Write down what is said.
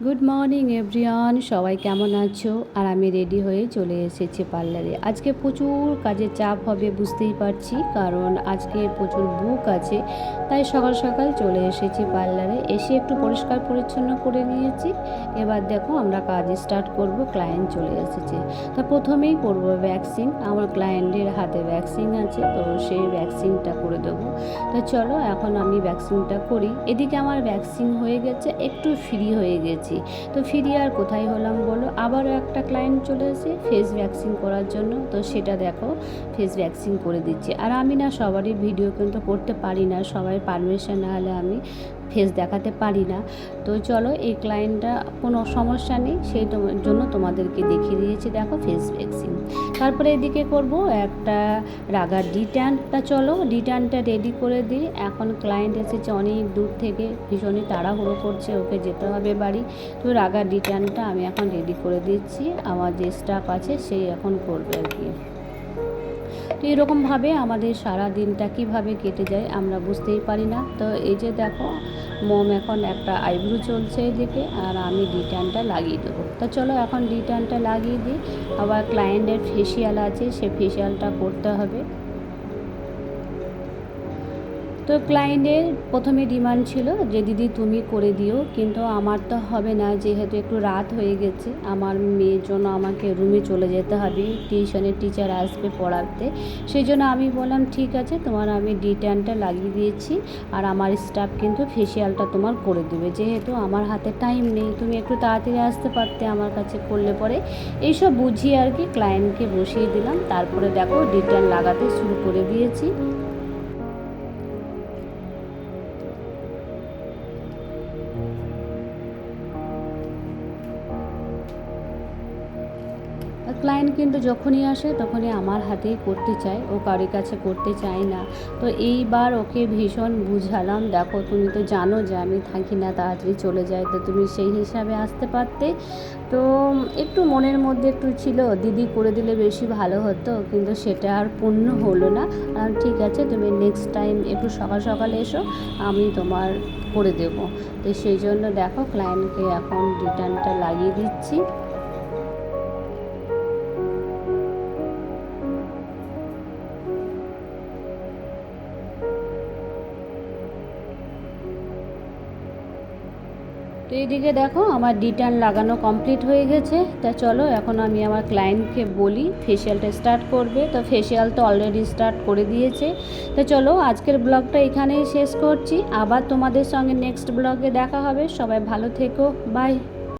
Good morning everyone, সবাই কেমন আছো? আর আমি রেডি হয়ে চলে এসেছি পার্লারে। আজকে প্রচুর কাজের চাপ হবে বুঝতেই পারছি, কারণ আজকে প্রচুর বুক আছে। তাই সকাল সকাল চলে এসেছি পার্লারে, এসে একটু পরিষ্কার পরিচ্ছন্ন করে নিয়েছি। এবার দেখো আমরা কাজ স্টার্ট করব। ক্লায়েন্ট চলে এসেছে, তা প্রথমেই করব ভ্যাকসিন। আমার ক্লায়েন্টের হাতে ভ্যাকসিন আছে, তো সেই ভ্যাকসিনটা করে দেবো। তো চলো এখন আমি ভ্যাকসিনটা করি। এদিকে আমার ভ্যাকসিন হয়ে গেছে, একটু ফ্রি হয়ে গেছি। তো ফ্রি আর কোথায় হলাম বলো, আবারও একটা ক্লায়েন্ট চলে এসে ফেস ভ্যাকসিন করার জন্য। তো সেটা দেখো ফেস ভ্যাকসিন করে দিচ্ছি। আর আমি না সবারই ভিডিও কিন্তু করতে পারি না, সবাই পারমিশন না হলে আমি ফেস দেখাতে পারি না। তো চলো এই ক্লায়েন্টটা কোনো সমস্যা নেই, সেই জন্য তোমাদেরকে দেখিয়ে দিয়েছি। দেখো ফেস ভ্যাকসিন। তারপরে এদিকে করব একটা রাগার ডিট্যানটা। চলো ডিট্যানটা রেডি করে দিই। এখন ক্লায়েন্ট এসেছে অনেক দূর থেকে, ভীষণই তাড়াহুড়ো করছে, ওকে যেতে হবে বাড়ি। তো রাগার ডিট্যানটা আমি এখন রেডি করে দিচ্ছি। আমার যে স্টাফ আছে সেই এখন করবে আর কি। তো এরকমভাবে আমাদের সারা দিনটা কীভাবে কেটে যায় আমরা বুঝতেই পারি না। তো এই যে দেখো মোম এখন একটা আইব্রো চলছে এদিকে, আর আমি ডিট্যানটা লাগিয়ে দেবো। তো চলো এখন ডিট্যানটা লাগিয়ে দিই। আবার ক্লায়েন্টের ফেসিয়াল আছে, সে ফেসিয়ালটা করতে হবে। তো ক্লায়েন্টের প্রথমে ডিমান্ড ছিল যে দিদি তুমি করে দিও, কিন্তু আমার তো হবে না, যেহেতু একটু রাত হয়ে গেছে, আমার মেয়ের জন্য আমাকে রুমে চলে যেতে হবে, টিউশনের টিচার আসবে পড়াতে। সেই জন্য আমি বললাম ঠিক আছে, তোমার আমি ডিট্যানটা লাগিয়ে দিয়েছি, আর আমার স্টাফ কিন্তু ফেসিয়ালটা তোমার করে দেবে। যেহেতু আমার হাতে টাইম নেই, তুমি একটু তাড়াতাড়ি আসতে পারতে আমার কাছে করলে পরে। এইসব বুঝিয়ে আর কি ক্লায়েন্টকে বসিয়ে দিলাম। তারপরে দেখো ডিট্যান লাগাতে শুরু করে দিয়েছি। ক্লায়েন্ট কিন্তু যখনই আসে তখনই আমার হাতেই করতে চায়, ও কারোর কাছে করতে চায় না। তো এইবার ওকে ভীষণ বুঝালাম, দেখো তুমি তো জানো যে আমি থাকি না, তাড়াতাড়ি চলে যাই, তো তুমি সেই হিসাবে আসতে পারতে। তো একটু মনের মধ্যে একটু ছিল দিদি করে দিলে বেশি ভালো হতো, কিন্তু সেটা আর পূর্ণ হলো না। আর ঠিক আছে, তুমি নেক্সট টাইম একটু সকাল সকাল এসো, আমি তোমার করে দেবো। তো সেই জন্য দেখো ক্লায়েন্টকে এখন রিটার্নটা লাগিয়ে দিচ্ছি। তো এইদিকে দেখো আমার ডিটার্ন লাগানো কমপ্লিট হয়ে গেছে। তা চলো এখন আমি আমার ক্লায়েন্টকে বলি ফেসিয়ালটা স্টার্ট করবে। তো ফেসিয়াল তো অলরেডি স্টার্ট করে দিয়েছে। তো চলো আজকের ব্লগটা এখানেই শেষ করছি, আবার তোমাদের সঙ্গে নেক্সট ব্লগে দেখা হবে। সবাই ভালো থেকো, বাই।